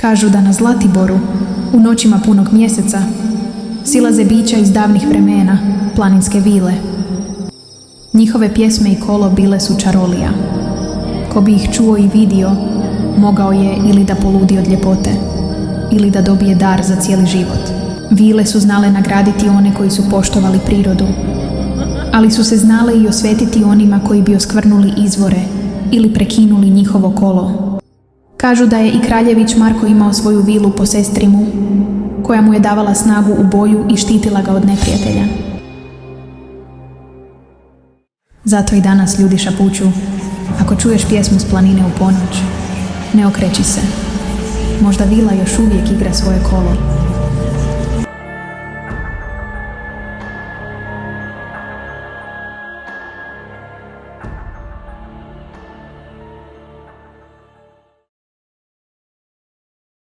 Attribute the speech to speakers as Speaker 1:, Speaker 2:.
Speaker 1: Kažu da na Zlatiboru, u noćima punog mjeseca, silaze bića iz davnih vremena, planinske vile. Njihove pjesme i kolo bile su čarolija. Ko bi ih čuo i vidio, mogao je ili da poludi od ljepote, ili da dobije dar za cijeli život. Vile su znale nagraditi one koji su poštovali prirodu, ali su se znale i osvetiti onima koji bi oskvrnuli izvore ili prekinuli njihovo kolo. Kažu da je i kraljević Marko imao svoju vilu po Sestrimu, koja mu je davala snagu u boju i štitila ga od neprijatelja. Zato i danas ljudi šapuću: ako čuješ pjesmu s planine u ponoć, ne okreći se. Možda vila još uvijek igra svoje kolo.